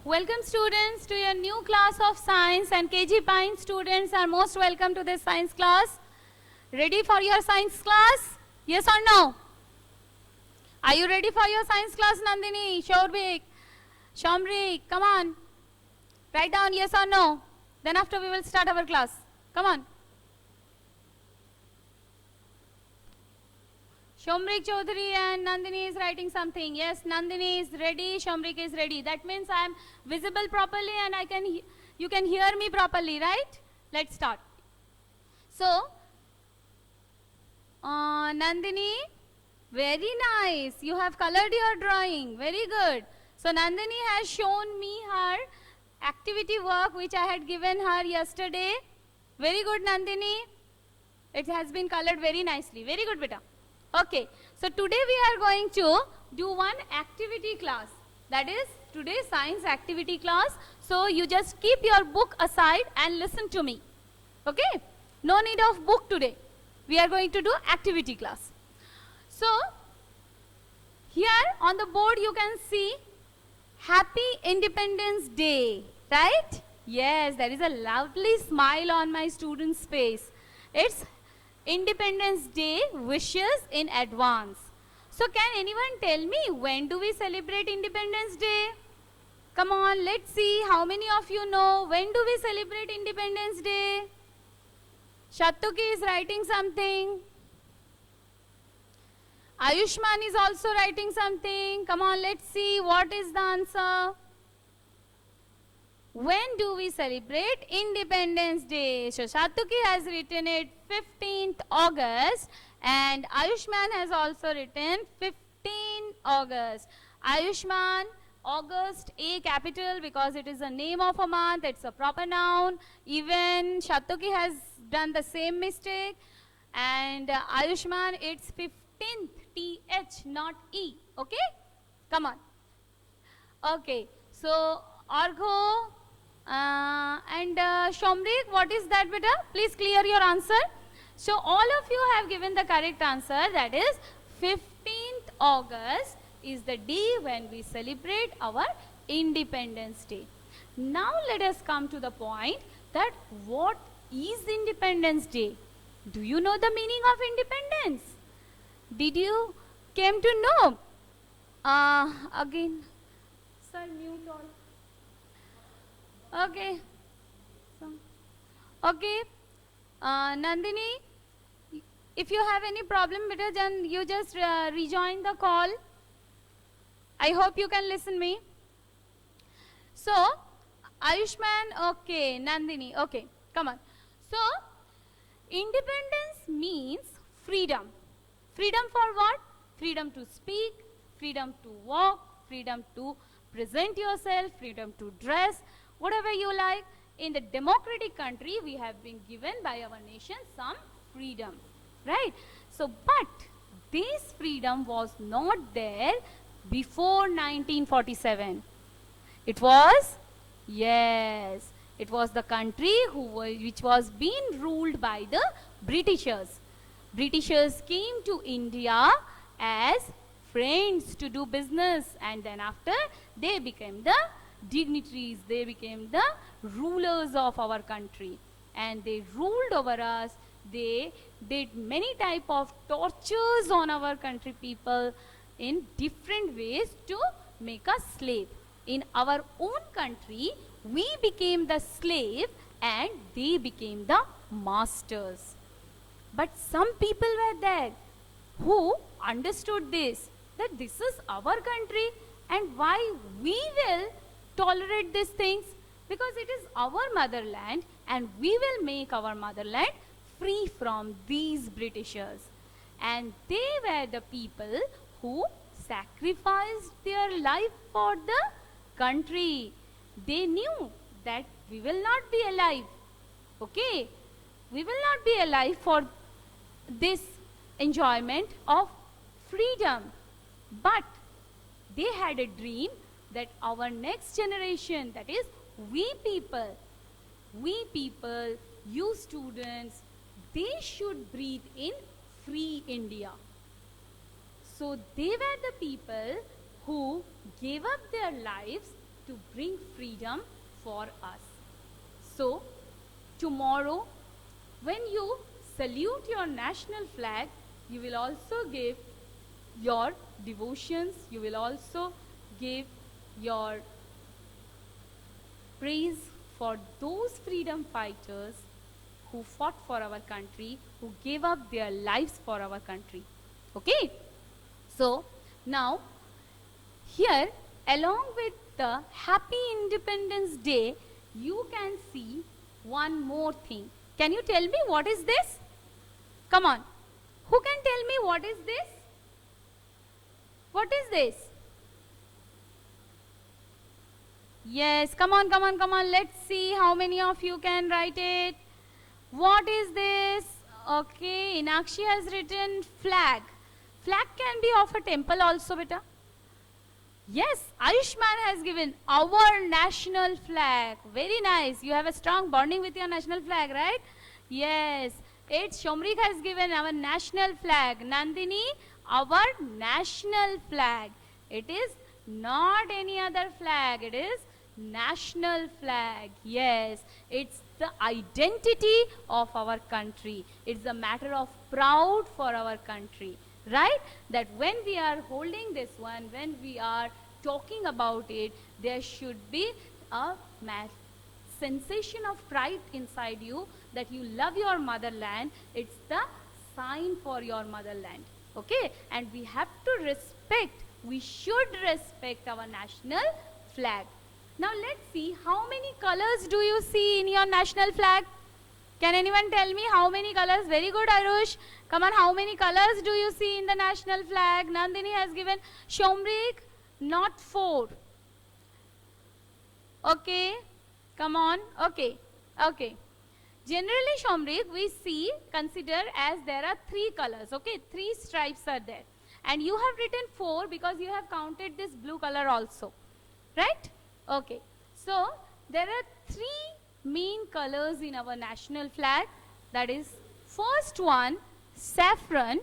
Welcome students to your new class of science, and KG Pine students are most welcome to this science class. Ready for your science class? Yes or no? Are you ready for your science class, Nandini, Shaurbik, Shamrik? Come on. Write down yes or no. Then after we will start our class. Come on. Shamrik Chaudhary and Nandini is writing something. Yes, Nandini is ready, Shamrik is ready. That means I am visible properly and you can hear me properly, right? Let's start. So, Nandini, very nice. You have colored your drawing. Very good. So, Nandini has shown me her activity work which I had given her yesterday. Very good, Nandini. It has been colored very nicely. Very good, beta. Okay, so today we are going to do one activity class. That is today's science activity class. So you just keep your book aside and listen to me. Okay, no need of book today. We are going to do activity class. So here on the board you can see Happy Independence Day, right? Yes, there is a lovely smile on my student's face. It's Independence Day wishes in advance. So can anyone tell me when do we celebrate Independence Day? Come on, let's see how many of you know when do we celebrate Independence Day? Shatuki is writing something. Ayushman is also writing something. Come on, let's see what is the answer. When do we celebrate Independence Day? So Shatuki has written it 15th August and Ayushman has also written 15 August. Ayushman, August, A capital because it is the name of a month, it's a proper noun. Even Shatuki has done the same mistake. And Ayushman, it's 15th, TH, not E. Okay? Come on. Okay. So, Argho, and Shamrik, what is that, beta? Please clear your answer. So all of you have given the correct answer, that is 15th August is the day when we celebrate our Independence Day. Now let us come to the point that what is Independence Day? Do you know the meaning of independence? Did you came to know? Again, sir, mute all. Okay. Okay. Nandini, if you have any problem, beta, then you just rejoin the call. I hope you can listen me. So, Ayushman, okay. Nandini, okay. Come on. So, independence means freedom. Freedom for what? Freedom to speak, freedom to walk, freedom to present yourself, freedom to dress, whatever you like. In the democratic country, we have been given by our nation some freedom, right? So, but this freedom was not there before 1947. It was, yes, it was the country which was being ruled by the Britishers. Britishers came to India as friends to do business, and then after they became the dignitaries, they became the rulers of our country, and they ruled over us. They did many type of tortures on our country people in different ways to make us slave. In our own country, we became the slave and they became the masters. But some people were there who understood this, that this is our country and why we will tolerate these things, because it is our motherland and we will make our motherland free from these Britishers. And they were the people who sacrificed their life for the country. They knew that we will not be alive. Okay? We will not be alive for this enjoyment of freedom. But they had a dream that our next generation, that is we people, you students, they should breathe in free India. So they were the people who gave up their lives to bring freedom for us. So, tomorrow, when you salute your national flag, you will also give your devotions, you will also give your praise for those freedom fighters who fought for our country, who gave up their lives for our country. Okay? So, now, here, along with the Happy Independence Day, you can see one more thing. Can you tell me what is this? Come on. Who can tell me what is this? What is this? Yes, come on, come on, come on. Let's see how many of you can write it. What is this? Okay, Inakshi has written flag. Flag can be of a temple also, beta. Yes, Ayushman has given our national flag. Very nice. You have a strong bonding with your national flag, right? Yes. Shomrik has given our national flag. Nandini, our national flag. It is not any other flag. It is national flag. Yes, it's the identity of our country. It's a matter of proud for our country, right? That when we are holding this one, when we are talking about it, there should be a sensation of pride inside you that you love your motherland. It's the sign for your motherland. Okay? And we have to respect, we should respect our national flag. Now let's see, how many colors do you see in your national flag? Can anyone tell me how many colors? Very good, Arush. Come on, how many colors do you see in the national flag? Nandini has given. Shomrik, not 4. Okay, come on. Okay, okay. Generally, Shomrik, we see, consider as there are 3 colors. Okay, 3 stripes are there. And you have written 4 because you have counted this blue color also. Right? Okay. So, there are 3 main colors in our national flag. That is, first one, saffron,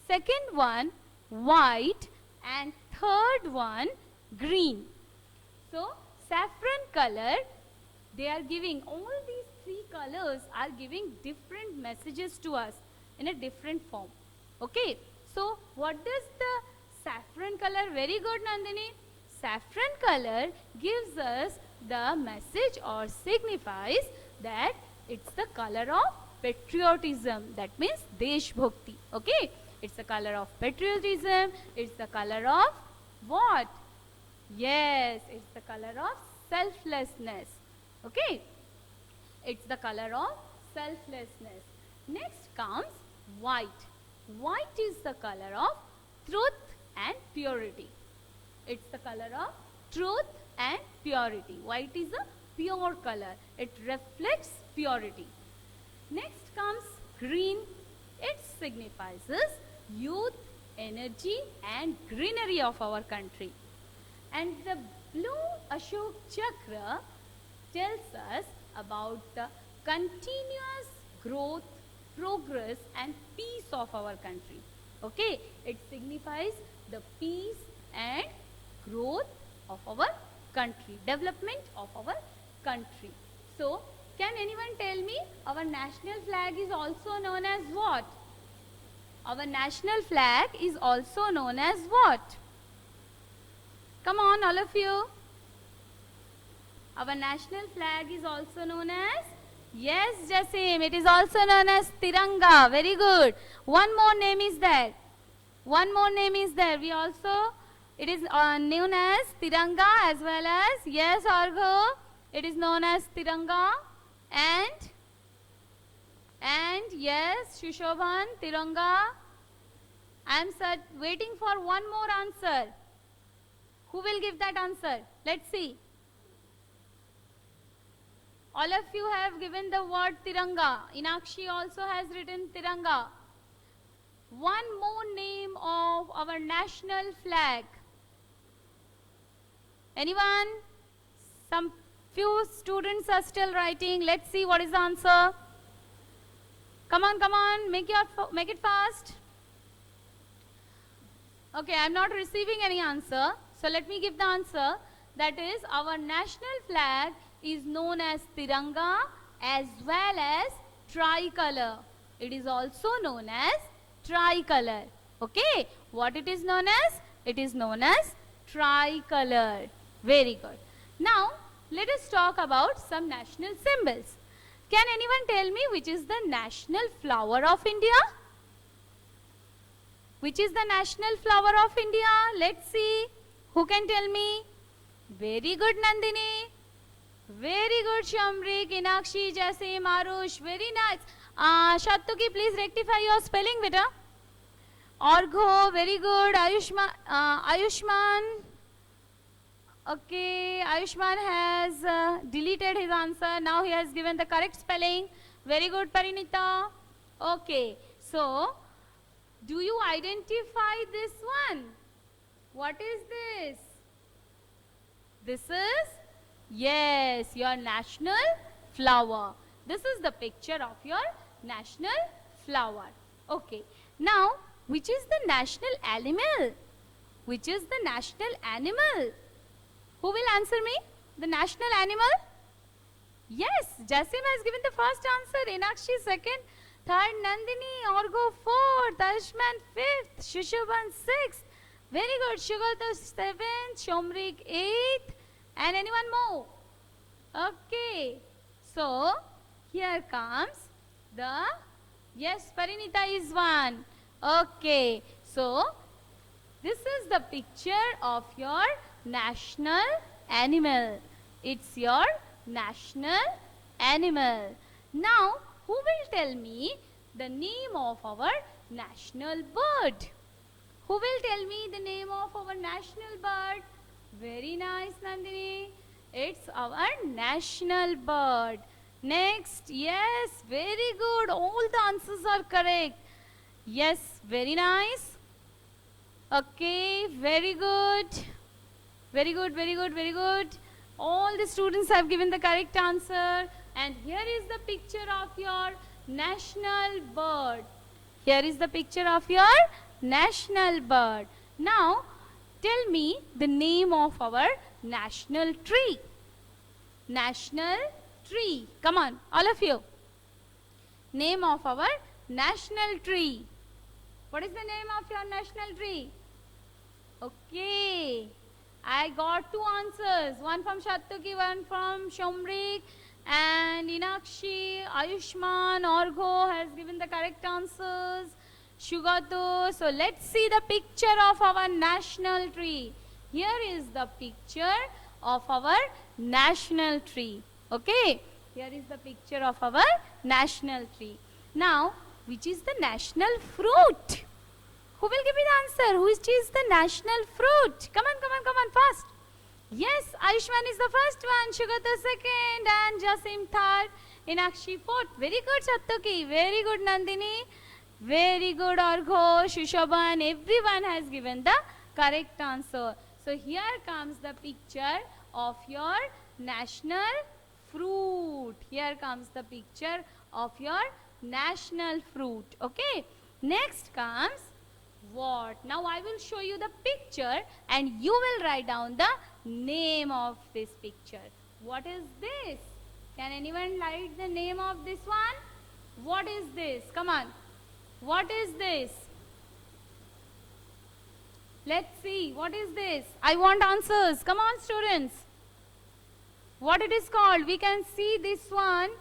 second one, white, and third one, green. So, saffron color, they are giving, all these 3 colors are giving different messages to us in a different form. Okay. So, what does the saffron color? Very good, Nandini. Saffron color gives us the message or signifies that it's the color of patriotism. That means Desh Bhakti. Okay. It's the color of patriotism. It's the color of what? Yes, it's the color of selflessness. Okay. It's the color of selflessness. Next comes white. White is the color of truth and purity. It's the color of truth and purity. White is a pure color. It reflects purity. Next comes green. It signifies youth, energy and greenery of our country. And the blue Ashok Chakra tells us about the continuous growth, progress and peace of our country. Okay, it signifies the peace and growth of our country, development of our country. So, can anyone tell me our national flag is also known as what? Our national flag is also known as what? Come on, all of you. Our national flag is also known as, yes, Jasim, it is also known as Tiranga. Very good. One more name is there. One more name is there. We also, it is known as Tiranga as well as, yes, Argho, it is known as Tiranga and yes, Shishobhan, Tiranga. I am waiting for one more answer. Who will give that answer? Let's see. All of you have given the word Tiranga. Inakshi also has written Tiranga. One more name of our national flag. Anyone? Some few students are still writing. Let's see what is the answer. Come on, make it fast. Okay, I am not receiving any answer. So let me give the answer. That is, our national flag is known as Tiranga as well as tricolor. It is also known as tricolor. Okay, what it is known as? It is known as tricolor. Very good. Now, let us talk about some national symbols. Can anyone tell me which is the national flower of India? Which is the national flower of India? Let's see. Who can tell me? Very good, Nandini. Very good, Shamrik, Inakshi, Jasim, Arush. Very nice. Shattuki, please rectify your spelling, beta. Orgho, very good. Ayushman. Okay, Ayushman has deleted his answer. Now he has given the correct spelling. Very good, Parinita. Okay, so do you identify this one? What is this? This is, yes, your national flower. This is the picture of your national flower. Okay, now which is the national animal? Which is the national animal? Who will answer me? The national animal? Yes, Jasim has given the first answer, Inakshi second, third Nandini, Orgo fourth, Ayushman fifth, Shushaban sixth. Very good, Shugata seventh, Shomrik eighth, and anyone more? Okay, so here comes the, yes, Parinita is one. Okay, so this is the picture of your national animal. It's your national animal. Now, who will tell me the name of our national bird? Who will tell me the name of our national bird? Very nice, Nandini. It's our national bird. Next, yes, very good. All the answers are correct. Yes, very nice. Okay, very good. Very good, very good, very good. All the students have given the correct answer. And here is the picture of your national bird. Here is the picture of your national bird. Now, tell me the name of our national tree. National tree. Come on, all of you. Name of our national tree. What is the name of your national tree? Okay. I got two answers. One from Shattuki, one from Shomrik. And Inakshi, Ayushman, Orgho has given the correct answers. Shugato. So let's see the picture of our national tree. Here is the picture of our national tree. Okay. Here is the picture of our national tree. Now, which is the national fruit? Who will give me the answer? Which is the national fruit? Come on, come on, come on, fast. Yes, Ayushman is the first one, Shugata second, and Jasim third, Inakshi fourth. Very good, Shattuki. Very good, Nandini. Very good, Orgho, Shushaban. Everyone has given the correct answer. So here comes the picture of your national fruit. Here comes the picture of your national fruit. Okay. Next comes what? Now I will show you the picture and you will write down the name of this picture. What is this? Can anyone write the name of this one? What is this? Come on. What is this? Let's see. What is this? I want answers. Come on, students. What it is called? We can see this one.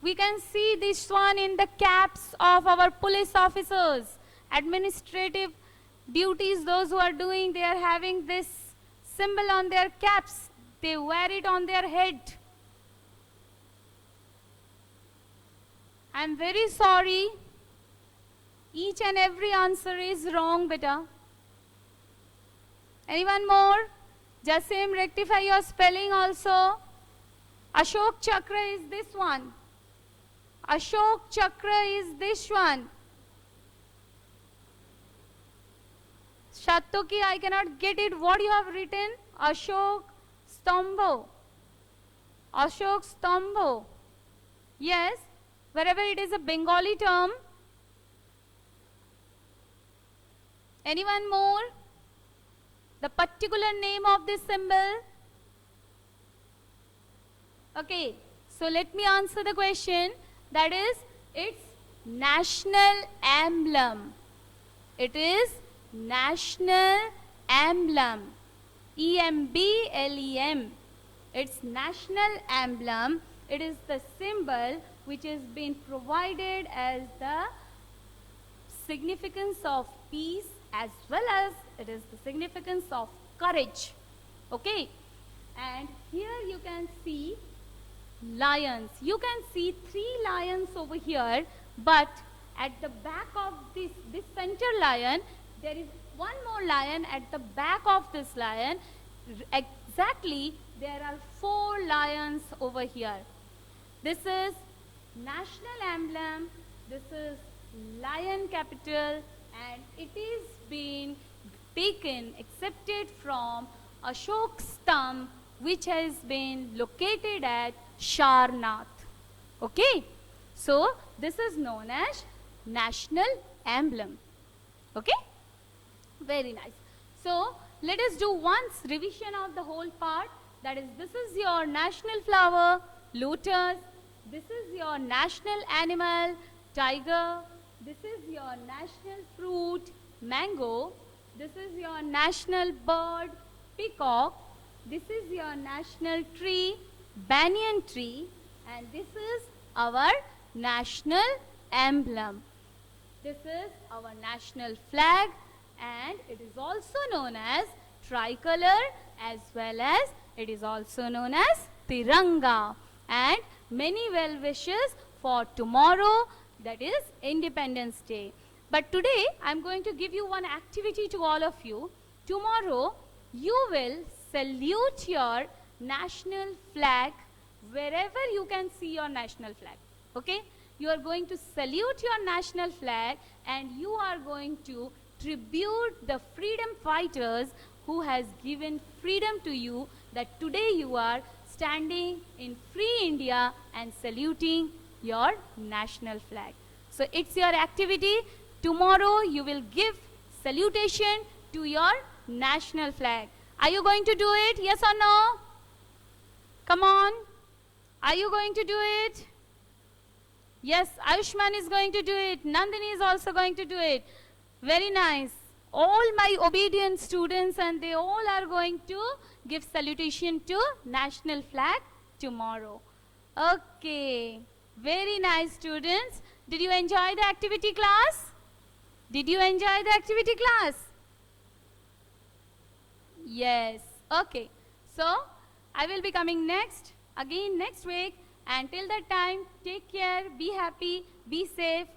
We can see this one in the caps of our police officers. Administrative duties, those who are doing, they are having this symbol on their caps. They wear it on their head. I am very sorry. Each and every answer is wrong, beta. Anyone more? Jasim, rectify your spelling also. Ashok Chakra is this one. Ashok Chakra is this one. Shattuki, I cannot get it. What you have written? Ashok Stambho. Ashok Stambho. Yes, wherever it is a Bengali term. Anyone more? The particular name of this symbol? Okay, so let me answer the question. That is, it's national emblem. It is national emblem. EMBLEM. It's national emblem. It is the symbol which has been provided as the significance of peace, as well as it is the significance of courage. Okay, and here you can see lions. You can see 3 lions over here, but at the back of this center lion, there is one more lion at the back of this lion. Exactly, there are 4 lions over here. This is national emblem, this is lion capital, and it is being taken, accepted from Ashok stump, which has been located at Sharnath. Okay, so this is known as national emblem. Okay, very nice. So let us do once revision of the whole part. That is, this is your national flower, lotus. This is your national animal, tiger. This is your national fruit, mango. This is your national bird, peacock. This is your national tree, banyan tree. And this is our national emblem. This is our national flag, and it is also known as tricolor, as well as it is also known as Tiranga. And many well wishes for tomorrow, that is Independence Day. But today I am going to give you one activity to all of you. Tomorrow you will salute your national flag wherever you can see your national flag. Okay? You are going to salute your national flag, and you are going to tribute the freedom fighters who has given freedom to you, that today you are standing in free India and saluting your national flag. So it's your activity. Tomorrow you will give salutation to your national flag. Are you going to do it? Yes or no? Come on. Are you going to do it? Yes, Ayushman is going to do it. Nandini is also going to do it. Very nice. All my obedient students, and they all are going to give salutation to national flag tomorrow. Okay. Very nice, students. Did you enjoy the activity class? Did you enjoy the activity class? Yes. Okay. So, I will be coming again next week. And till that time, take care, be happy, be safe.